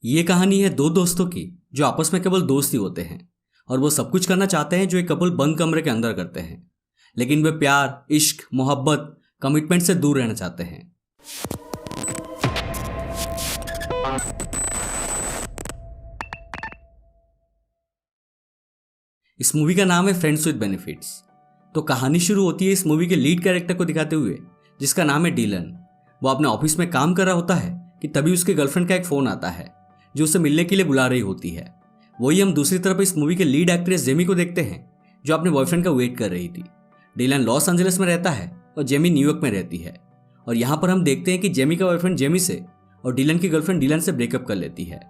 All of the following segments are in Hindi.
ये कहानी है दो दोस्तों की जो आपस में केवल दोस्त ही होते हैं और वो सब कुछ करना चाहते हैं जो एक कपल बंद कमरे के अंदर करते हैं, लेकिन वे प्यार, इश्क, मोहब्बत, कमिटमेंट से दूर रहना चाहते हैं। इस मूवी का नाम है फ्रेंड्स विद बेनिफिट्स। तो कहानी शुरू होती है इस मूवी के लीड कैरेक्टर को दिखाते हुए, जिसका नाम है डीलन। वो अपने ऑफिस में काम कर रहा होता है कि तभी उसकी गर्लफ्रेंड का एक फोन आता है जो उसे मिलने के लिए बुला रही होती है। वही हम दूसरी तरफ इस मूवी के लीड एक्ट्रेस जेमी को देखते हैं जो अपने बॉयफ्रेंड का वेट कर रही थी। डीलन लॉस एंजलिस में रहता है और जेमी न्यूयॉर्क में रहती है। और यहाँ पर हम देखते हैं कि जेमी का बॉयफ्रेंड जेमी से और डीलन की गर्लफ्रेंड डीलन से ब्रेकअप कर लेती है।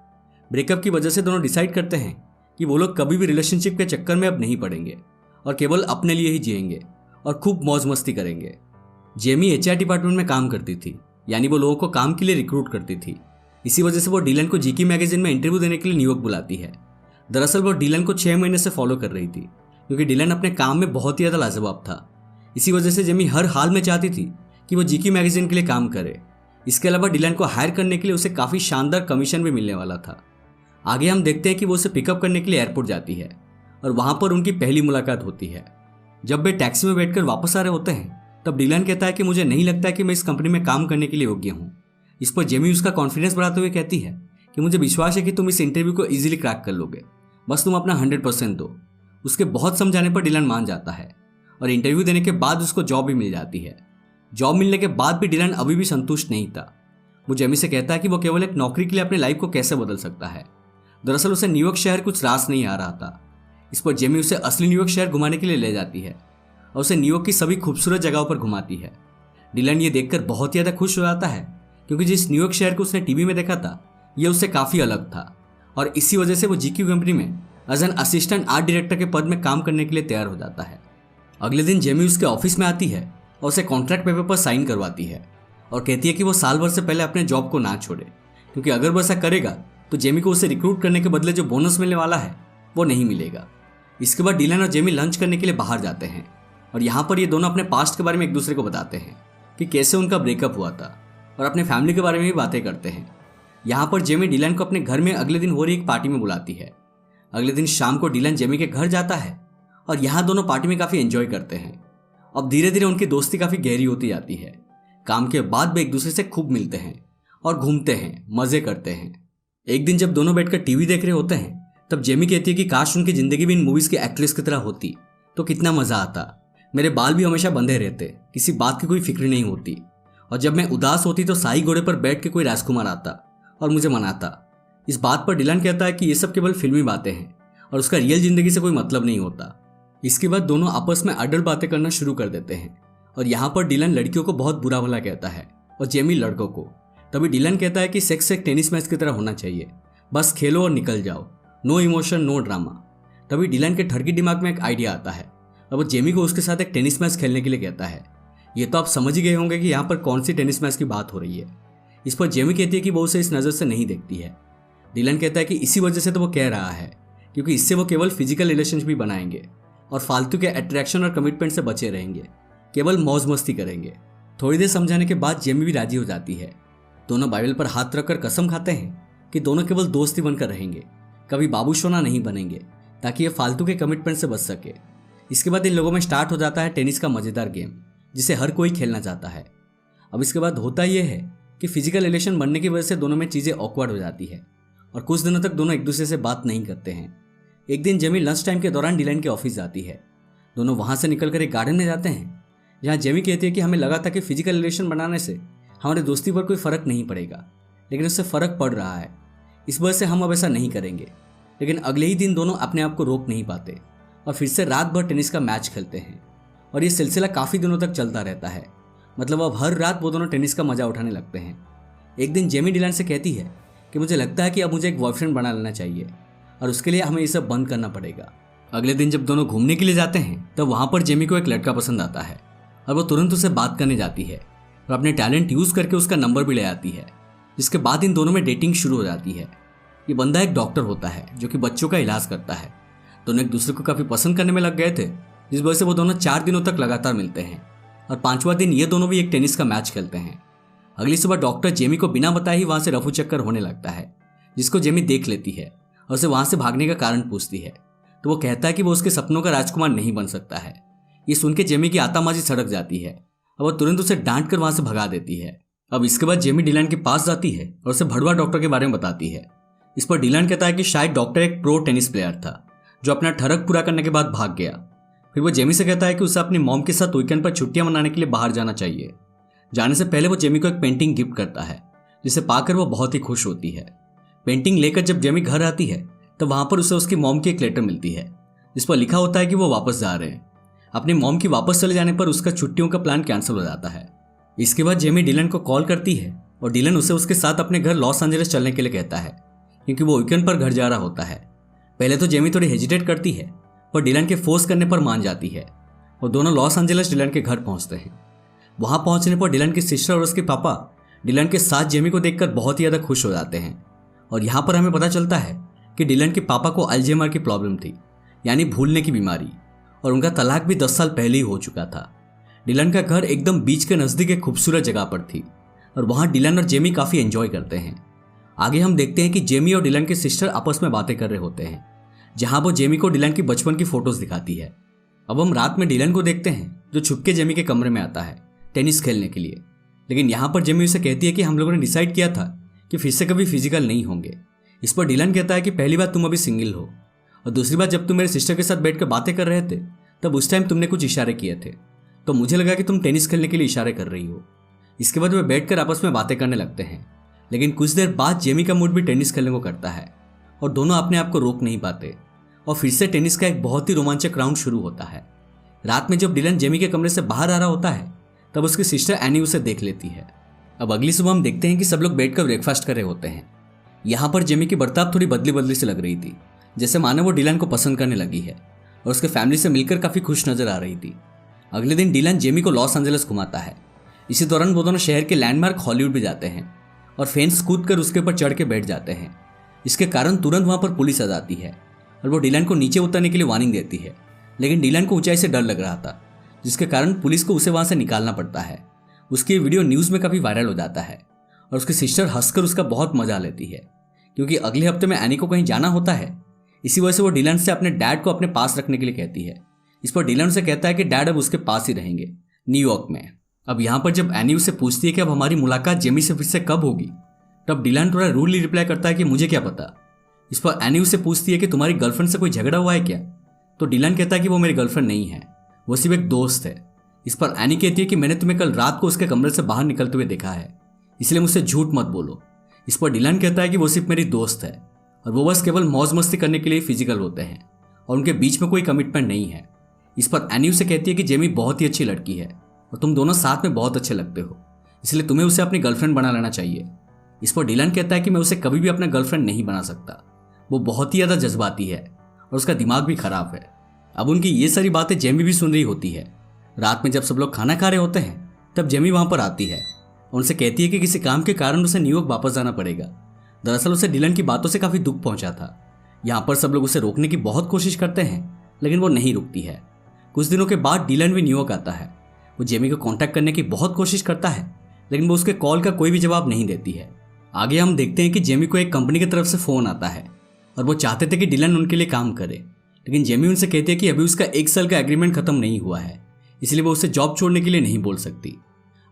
ब्रेकअप की वजह से दोनों डिसाइड करते हैं कि वो लोग कभी भी रिलेशनशिप के चक्कर में अब नहीं पड़ेंगे और केवल अपने लिए ही जिएंगे और खूब मौज मस्ती करेंगे। जेमी एचआर डिपार्टमेंट में काम करती थी, यानी वो लोगों को काम के लिए रिक्रूट करती थी। इसी वजह से वो डीलन को जीकी मैगजीन में इंटरव्यू देने के लिए न्यूयॉर्क बुलाती है। दरअसल वो डीलन को 6 महीने से फॉलो कर रही थी क्योंकि डीलन अपने काम में बहुत ही ज़्यादा लाजवाब था। इसी वजह से जेमी हर हाल में चाहती थी कि वो जीकी मैगजीन के लिए काम करे। इसके अलावा डीलन को हायर करने के लिए उसे काफ़ी शानदार कमीशन भी मिलने वाला था। आगे हम देखते हैं कि वो उसे पिकअप करने के लिए एयरपोर्ट जाती है और वहाँ पर उनकी पहली मुलाकात होती है। जब वे टैक्सी में बैठकर वापस आ रहे होते हैं तब डीलन कहता है कि मुझे नहीं लगता कि मैं इस कंपनी में काम करने के लिए योग्य हूँ। इस पर जेमी उसका कॉन्फिडेंस बढ़ाते हुए कहती है कि मुझे विश्वास है कि तुम इस इंटरव्यू को इजीली क्रैक कर लोगे, बस तुम अपना 100% दो। उसके बहुत समझाने पर डीलन मान जाता है और इंटरव्यू देने के बाद उसको जॉब भी मिल जाती है। जॉब मिलने के बाद भी डीलन अभी भी संतुष्ट नहीं था। वो जेमी से कहता है कि वो केवल एक नौकरी के लिए अपनी लाइफ को कैसे बदल सकता है। दरअसल उसे न्यूयॉर्क शहर कुछ रास नहीं आ रहा था। इस पर जेमी उसे असली न्यूयॉर्क शहर घुमाने के लिए ले जाती है और उसे न्यूयॉर्क की सभी खूबसूरत जगहों पर घुमाती है। डीलन ये देखकर बहुत ज़्यादा खुश हो जाता है क्योंकि जिस न्यूयॉर्क शहर को उसने टीवी में देखा था यह उससे काफ़ी अलग था और इसी वजह से वो जीक्यू कंपनी में as an assistant art director के पद में काम करने के लिए तैयार हो जाता है। अगले दिन जेमी उसके ऑफिस में आती है और उसे कॉन्ट्रैक्ट पेपर पर साइन करवाती है और कहती है कि वो साल भर से पहले अपने जॉब को ना छोड़े, क्योंकि अगर वो ऐसा करेगा तो जेमी को उसे रिक्रूट करने के बदले जो बोनस मिलने वाला है वो नहीं मिलेगा। इसके बाद डीलन और जेमी लंच करने के लिए बाहर जाते हैं और यहाँ पर ये दोनों अपने पास्ट के बारे में एक दूसरे को बताते हैं कि कैसे उनका ब्रेकअप हुआ था और अपने फैमिली के बारे में भी बातें करते हैं। यहाँ पर जेमी डीलन को अपने घर में अगले दिन हो रही एक पार्टी में बुलाती है। अगले दिन शाम को डीलन जेमी के घर जाता है और यहाँ दोनों पार्टी में काफ़ी एंजॉय करते हैं। अब धीरे धीरे उनकी दोस्ती काफ़ी गहरी होती जाती है। काम के बाद वे एक दूसरे से खूब मिलते हैं और घूमते हैं, मज़े करते हैं। एक दिन जब दोनों बैठकर टीवी देख रहे होते हैं तब जेमी कहती है कि काश उनकी ज़िंदगी भी इन मूवीज़ की एक्ट्रेस की तरह होती तो कितना मज़ा आता। मेरे बाल भी हमेशा बंधे रहते, किसी बात की कोई फिक्र नहीं होती, और जब मैं उदास होती तो शाही घोड़े पर बैठ के कोई राजकुमार आता और मुझे मनाता। इस बात पर डीलन कहता है कि ये सब केवल फिल्मी बातें हैं और उसका रियल जिंदगी से कोई मतलब नहीं होता। इसके बाद दोनों आपस में अडल्ट बातें करना शुरू कर देते हैं और यहाँ पर डीलन लड़कियों को बहुत बुरा भला कहता है और जेमी लड़कों को। तभी डीलन कहता है कि सेक्स एक टेनिस मैच की तरह होना चाहिए, बस खेलो और निकल जाओ, नो इमोशन नो ड्रामा। तभी डीलन के ठरकी दिमाग में एक आइडिया आता है और वो जेमी को उसके साथ एक टेनिस मैच खेलने के लिए कहता है। ये तो आप समझ ही गए होंगे कि यहाँ पर कौन सी टेनिस मैच की बात हो रही है। इस पर जेमी कहती है कि वो उसे इस नज़र से नहीं देखती है। डीलन कहता है कि इसी वजह से तो वो कह रहा है, क्योंकि इससे वो केवल फिजिकल रिलेशनशिप भी बनाएंगे और फालतू के अट्रैक्शन और कमिटमेंट से बचे रहेंगे, केवल मौज मस्ती करेंगे। थोड़ी देर समझाने के बाद जेमी भी राजी हो जाती है। दोनों बाइबल पर हाथ रखकर कसम खाते हैं कि दोनों केवल दोस्ती बनकर रहेंगे, कभी बाबू सोना नहीं बनेंगे, ताकि ये फालतू के कमिटमेंट से बच सके। इसके बाद इन लोगों में स्टार्ट हो जाता है टेनिस का मज़ेदार गेम, जिसे हर कोई खेलना चाहता है। अब इसके बाद होता यह है कि फिजिकल रिलेशन बनने की वजह से दोनों में चीज़ें ऑकवर्ड हो जाती है और कुछ दिनों तक दोनों एक दूसरे से बात नहीं करते हैं। एक दिन जेमी लंच टाइम के दौरान डीलन के ऑफिस जाती है। दोनों वहाँ से निकलकर एक गार्डन में जाते हैं जहाँ जेमी कहती है कि हमें लगा था कि फिजिकल रिलेशन बनाने से हमारी दोस्ती पर कोई फ़र्क नहीं पड़ेगा, लेकिन उससे फ़र्क पड़ रहा है। इस वजह से हम अब ऐसा नहीं करेंगे। लेकिन अगले ही दिन दोनों अपने आप को रोक नहीं पाते और फिर से रात भर टेनिस का मैच खेलते हैं और ये सिलसिला काफ़ी दिनों तक चलता रहता है। मतलब अब हर रात वो दोनों टेनिस का मज़ा उठाने लगते हैं। एक दिन जेमी डीलन से कहती है कि मुझे लगता है कि अब मुझे एक बॉयफ्रेंड बना लेना चाहिए और उसके लिए हमें ये सब बंद करना पड़ेगा। अगले दिन जब दोनों घूमने के लिए जाते हैं तब वहाँ पर जेमी को एक लड़का पसंद आता है और वो तुरंत उससे बात करने जाती है और अपने टैलेंट यूज़ करके उसका नंबर भी ले आती है, जिसके बाद इन दोनों में डेटिंग शुरू हो जाती है। ये बंदा एक डॉक्टर होता है जो कि बच्चों का इलाज करता है। दोनों एक दूसरे को काफ़ी पसंद करने में लग गए थे, जिस वजह से वो दोनों 4 दिनों तक लगातार मिलते हैं और 5वां दिन ये दोनों भी एक टेनिस का मैच खेलते हैं। अगली सुबह डॉक्टर जेमी को बिना बताए ही वहाँ से रफू चक्कर होने लगता है, जिसको जेमी देख लेती है और उसे वहां से भागने का कारण पूछती है। तो वो कहता है कि वो उसके सपनों का राजकुमार नहीं बन सकता है। ये सुन के जेमी की आतामाजी सड़क जाती है और वो तुरंत उसे डांट कर वहां से भगा देती है। अब इसके बाद जेमी डिलन के पास जाती है और उसे भड़वा डॉक्टर के बारे में बताती है। इस पर डिलन कहता है कि शायद डॉक्टर एक प्रो टेनिस प्लेयर था जो अपना ठरक पूरा करने के बाद भाग गया। फिर वो जेमी से कहता है कि उसे अपनी मॉम के साथ वीकेंड पर छुट्टियां मनाने के लिए बाहर जाना चाहिए। जाने से पहले वो जेमी को एक पेंटिंग गिफ्ट करता है जिसे पाकर वो बहुत ही खुश होती है। पेंटिंग लेकर जब जेमी घर आती है तब वहां पर उसे उसकी मॉम की एक लेटर मिलती है जिस पर लिखा होता है कि वो वापस जा रहे हैं। अपनी मॉम की वापस चले जाने पर उसका छुट्टियों का प्लान कैंसिल हो जाता है। इसके बाद जेमी डिलन को कॉल करती है और डिलन उसे उसके साथ अपने घर लॉस एंजलिस चलने के लिए कहता है क्योंकि वो वीकेंड पर घर जा रहा होता है। पहले तो जेमी थोड़ी हेजिटेट करती है पर डिलन के फोर्स करने पर मान जाती है और दोनों लॉस एंजलिस डिलन के घर पहुंचते हैं। वहां पहुंचने पर डिलन की सिस्टर और उसके पापा डिलन के साथ जेमी को देखकर बहुत ही ज्यादा खुश हो जाते हैं। और यहाँ पर हमें पता चलता है कि डिलन के पापा को अल्जाइमर की प्रॉब्लम थी, यानी भूलने की बीमारी, और उनका तलाक भी 10 साल पहले ही हो चुका था। डिलन का घर एकदम बीच के नज़दीक एक खूबसूरत जगह पर थी और वहाँ डिलन और जेमी काफ़ी एंजॉय करते हैं। आगे हम देखते हैं कि जेमी और डिलन के सिस्टर आपस में बातें कर रहे होते हैं जहाँ वो जेमी को डिलन की बचपन की फोटोज दिखाती है। अब हम रात में डिलन को देखते हैं जो छुपके जेमी के कमरे में आता है टेनिस खेलने के लिए। लेकिन यहाँ पर जेमी उसे कहती है कि हम लोगों ने डिसाइड किया था कि फिर से कभी फिजिकल नहीं होंगे। इस पर डिलन कहता है कि पहली बात तुम अभी सिंगल हो और दूसरी बात जब तुम मेरे सिस्टर के साथ बैठकर बातें कर रहे थे तब उस टाइम तुमने कुछ इशारे किए थे तो मुझे लगा कि तुम टेनिस खेलने के लिए इशारे कर रही हो। इसके बाद वे बैठकर आपस में बातें करने लगते हैं। लेकिन कुछ देर बाद जेमी का मूड भी टेनिस खेलने को करता है और दोनों अपने आप को रोक नहीं पाते और फिर से टेनिस का एक बहुत ही रोमांचक राउंड शुरू होता है। रात में जब डिलन जेमी के कमरे से बाहर आ रहा होता है तब उसकी सिस्टर एनी उसे देख लेती है। अब अगली सुबह हम देखते हैं कि सब लोग बैठकर ब्रेकफास्ट कर रहे होते हैं। यहाँ पर जेमी की बर्ताव थोड़ी बदली बदली से लग रही थी, जैसे मानो वो डिलन को पसंद करने लगी है और उसके फैमिली से मिलकर काफ़ी खुश नजर आ रही थी। अगले दिन डिलन जेमी को लॉस एंजलिस घुमाता है। इसी दौरान वो दोनों शहर के लैंडमार्क हॉलीवुड भी जाते हैं और फेंस कूद कर उसके ऊपर चढ़ के बैठ जाते हैं। इसके कारण तुरंत वहाँ पर पुलिस आ जाती है और वो डिलन को नीचे उतरने के लिए वार्निंग देती है। लेकिन डिलन को ऊंचाई से डर लग रहा था जिसके कारण पुलिस को उसे वहाँ से निकालना पड़ता है। उसकी वीडियो न्यूज़ में काफ़ी वायरल हो जाता है और उसकी सिस्टर हंसकर उसका बहुत मजा लेती है क्योंकि अगले हफ्ते में एनी को कहीं जाना होता है। इसी वजह से वो डिलन से अपने डैड को अपने पास रखने के लिए कहती है। इस पर डिलन से कहता है कि डैड अब उसके पास ही रहेंगे न्यूयॉर्क में। अब यहाँ पर जब एनी उससे पूछती है कि अब हमारी मुलाकात जेमी से फिर से कब होगी तब डिलन थोड़ा रूडली रिप्लाई करता है कि मुझे क्या पता। इस पर एनी उससे पूछती है कि तुम्हारी गर्लफ्रेंड से कोई झगड़ा हुआ है क्या, तो डिलन कहता है कि वो मेरी गर्लफ्रेंड नहीं है, वो सिर्फ एक दोस्त है। इस पर एनी कहती है कि मैंने तुम्हें कल रात को उसके कमरे से बाहर निकलते हुए देखा है, इसलिए मुझसे झूठ मत बोलो। इस पर डिलन कहता है कि वो सिर्फ मेरी दोस्त है और वो बस केवल मौज मस्ती करने के लिए फिजिकल होते हैं और उनके बीच में कोई कमिटमेंट नहीं है। इस पर एनी उसे कहती है कि जेमी बहुत ही अच्छी लड़की है और तुम दोनों साथ में बहुत अच्छे लगते हो, इसलिए तुम्हें उसे अपनी गर्लफ्रेंड बना लेना चाहिए। इस पर डिलन कहता है कि मैं उसे कभी भी अपना गर्लफ्रेंड नहीं बना सकता, वो बहुत ही ज़्यादा जज्बाती है और उसका दिमाग भी खराब है। अब उनकी ये सारी बातें जेमी भी सुन रही होती है। रात में जब सब लोग खाना खा रहे होते हैं तब जेमी वहाँ पर आती है और उनसे कहती है कि किसी काम के कारण उसे न्यूयॉर्क वापस जाना पड़ेगा। दरअसल उसे डिलन की बातों से काफ़ी दुख पहुंचा था। यहाँ पर सब लोग उसे रोकने की बहुत कोशिश करते हैं लेकिन वो नहीं रुकती है। कुछ दिनों के बाद डिलन भी न्यूयॉर्क आता है। वो जेमी को कांटेक्ट करने की बहुत कोशिश करता है लेकिन वो उसके कॉल का कोई भी जवाब नहीं देती है। आगे हम देखते हैं कि जेमी को एक कंपनी की तरफ से फ़ोन आता है और वो चाहते थे कि डिलन उनके लिए काम करे, लेकिन जेमी उनसे कहती है कि अभी उसका 1 साल का एग्रीमेंट खत्म नहीं हुआ है, इसलिए वो उसे जॉब छोड़ने के लिए नहीं बोल सकती।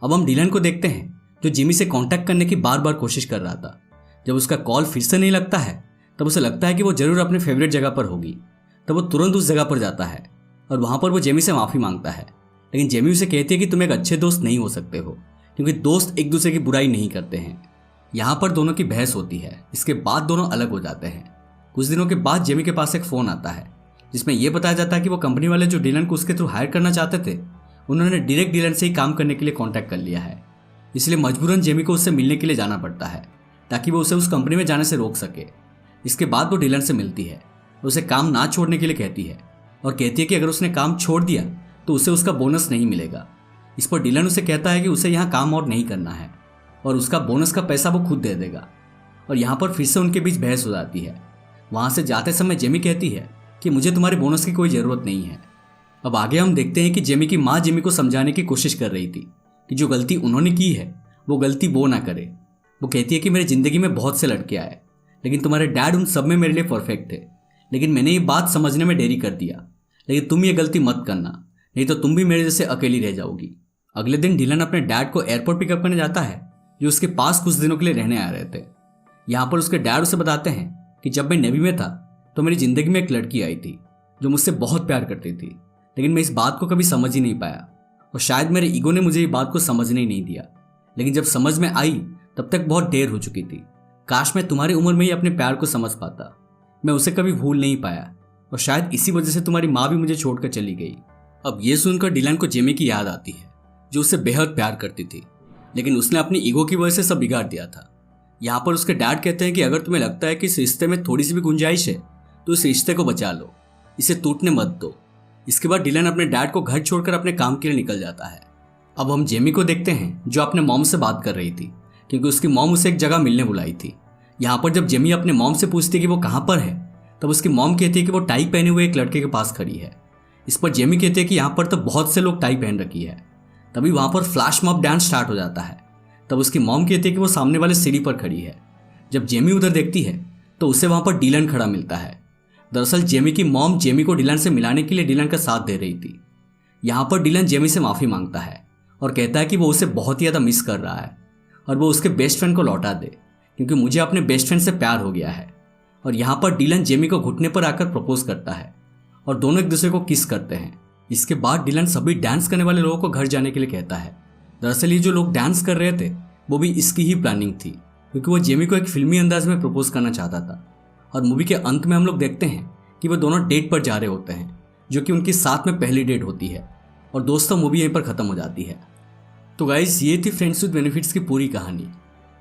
अब हम डिलन को देखते हैं जो जेमी से कांटेक्ट करने की बार बार कोशिश कर रहा था। जब उसका कॉल फिर से नहीं लगता है तब उसे लगता है कि वो जरूर अपने फेवरेट जगह पर होगी, तब वो तुरंत उस जगह पर जाता है और वहाँ पर वो जेमी से माफ़ी मांगता है। लेकिन जेमी उसे कहती है कि तुम एक अच्छे दोस्त नहीं हो सकते हो क्योंकि दोस्त एक दूसरे की बुराई नहीं करते हैं। यहाँ पर दोनों की बहस होती है। इसके बाद दोनों अलग हो जाते हैं। कुछ दिनों के बाद जेमी के पास एक फ़ोन आता है जिसमें यह बताया जाता है कि वो कंपनी वाले जो डिलन को उसके थ्रू हायर करना चाहते थे उन्होंने डायरेक्ट डिलन से ही काम करने के लिए कांटेक्ट कर लिया है, इसलिए मजबूरन जेमी को उससे मिलने के लिए जाना पड़ता है ताकि वो उसे उस कंपनी में जाने से रोक सके। इसके बाद वो डिलन से मिलती है, उसे काम ना छोड़ने के लिए कहती है और कहती है कि अगर उसने काम छोड़ दिया तो उसे उसका बोनस नहीं मिलेगा। इस पर डिलन उसे कहता है कि उसे यहाँ काम और नहीं करना है और उसका बोनस का पैसा वो खुद दे देगा। और यहाँ पर फिर से उनके बीच बहस हो जाती है। वहाँ से जाते समय जेमी कहती है कि मुझे तुम्हारे बोनस की कोई ज़रूरत नहीं है। अब आगे हम देखते हैं कि जेमी की माँ जेमी को समझाने की कोशिश कर रही थी कि जो गलती उन्होंने की है वो गलती वो ना करे। वो कहती है कि मेरी ज़िंदगी में बहुत से लड़के आए लेकिन तुम्हारे डैड उन सब में मेरे लिए परफेक्ट थे। लेकिन मैंने ये बात समझने में देरी कर दिया। लेकिन तुम ये गलती मत करना, नहीं तो तुम भी मेरे जैसे अकेली रह जाओगी। अगले दिन डिलन अपने डैड को एयरपोर्ट पिकअप करने जाता है, जो उसके पास कुछ दिनों के लिए रहने आ रहे थे। यहाँ पर उसके डैड उसे बताते हैं कि जब मैं नेवी में था तो मेरी ज़िंदगी में एक लड़की आई थी जो मुझसे बहुत प्यार करती थी, लेकिन मैं इस बात को कभी समझ ही नहीं पाया और शायद मेरे ईगो ने मुझे ये बात को समझने ही नहीं दिया। लेकिन जब समझ में आई तब तक बहुत देर हो चुकी थी। काश मैं तुम्हारी उम्र में ही अपने प्यार को समझ पाता। मैं उसे कभी भूल नहीं पाया और शायद इसी वजह से तुम्हारी माँ भी मुझे छोड़कर चली गई। अब ये सुनकर डिलन को जेमी की याद आती है, जो उससे बेहद प्यार करती थी, लेकिन उसने अपनी ईगो की वजह से सब बिगाड़ दिया था। यहाँ पर उसके डैड कहते हैं कि अगर तुम्हें लगता है कि इस रिश्ते में थोड़ी सी भी गुंजाइश है तो इस रिश्ते को बचा लो, इसे टूटने मत दो। इसके बाद डिलन अपने डैड को घर छोड़कर अपने काम के लिए निकल जाता है। अब हम जेमी को देखते हैं, जो अपने मॉम से बात कर रही थी, क्योंकि उसकी मॉम उसे एक जगह मिलने बुलाई थी। यहाँ पर जब जेमी अपने मॉम से पूछती है कि वो कहाँ पर है, तब उसकी मॉम कहती है कि वो टाई पहने हुए एक लड़के के पास खड़ी है। इस पर जेमी कहते हैं कि यहाँ पर तो बहुत से लोग टाई पहन रखी है। तभी वहाँ पर फ्लैश मॉब डांस स्टार्ट हो जाता है। तब उसकी मॉम कहती है कि वो सामने वाले सीढ़ी पर खड़ी है। जब जेमी उधर देखती है तो उसे वहाँ पर डिलन खड़ा मिलता है। दरअसल जेमी की मॉम जेमी को डिलन से मिलाने के लिए डिलन का साथ दे रही थी। यहाँ पर डिलन जेमी से माफ़ी मांगता है और कहता है कि वो उसे बहुत ही ज़्यादा मिस कर रहा है और वो उसके बेस्ट फ्रेंड को लौटा दे, क्योंकि मुझे अपने बेस्ट फ्रेंड से प्यार हो गया है। और यहाँ पर डिलन जेमी को घुटने पर आकर प्रपोज करता है और दोनों एक दूसरे को किस करते हैं। इसके बाद डिलन सभी डांस करने वाले लोगों को घर जाने के लिए कहता है। दरअसल ये जो लोग डांस कर रहे थे वो भी इसकी ही प्लानिंग थी, क्योंकि वो जेमी को एक फिल्मी अंदाज में प्रपोज करना चाहता था। और मूवी के अंत में हम लोग देखते हैं कि वो दोनों डेट पर जा रहे होते हैं, जो कि उनकी साथ में पहली डेट होती है। और दोस्तों, मूवी यहीं पर ख़त्म हो जाती है। तो गाइस, ये थी फ्रेंड्स विद बेनिफिट्स की पूरी कहानी।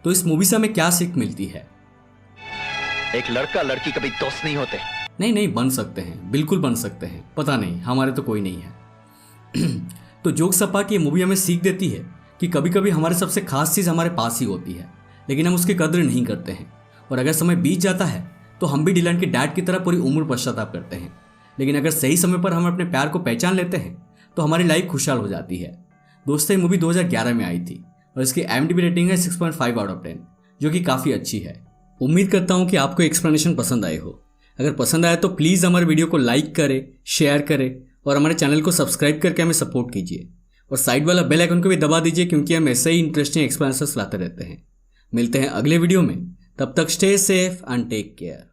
तो इस मूवी से हमें क्या सीख मिलती है? एक लड़का लड़की कभी दोस्त नहीं होते। नहीं, बन सकते हैं, बिल्कुल बन सकते हैं। पता नहीं, हमारे तो कोई नहीं है। तो जोक्स अपार्ट, ये मूवी हमें सीख देती है कि कभी कभी हमारे सबसे खास चीज़ हमारे पास ही होती है, लेकिन हम उसकी कदर नहीं करते हैं। और अगर समय बीत जाता है तो हम भी डिलन के डैड की तरह पूरी उम्र पश्चाताप करते हैं। लेकिन अगर सही समय पर हम अपने प्यार को पहचान लेते हैं तो हमारी लाइफ खुशहाल हो जाती है। दोस्तों, ये मूवी 2011 में आई थी और इसकी IMDb रेटिंग है 6.5 आउट ऑफ 10, जो कि काफ़ी अच्छी है। उम्मीद करता हूँ कि आपको एक्सप्लेनेशन पसंद आए हो। अगर पसंद आया तो प्लीज़ हमारे वीडियो को लाइक करें, शेयर करें और हमारे चैनल को सब्सक्राइब करके हमें सपोर्ट कीजिए। और साइड वाला बेल आइकन को भी दबा दीजिए, क्योंकि हम ऐसे ही इंटरेस्टिंग एक्सप्लेनेशंस लाते रहते हैं। मिलते हैं अगले वीडियो में, तब तक stay safe and take care.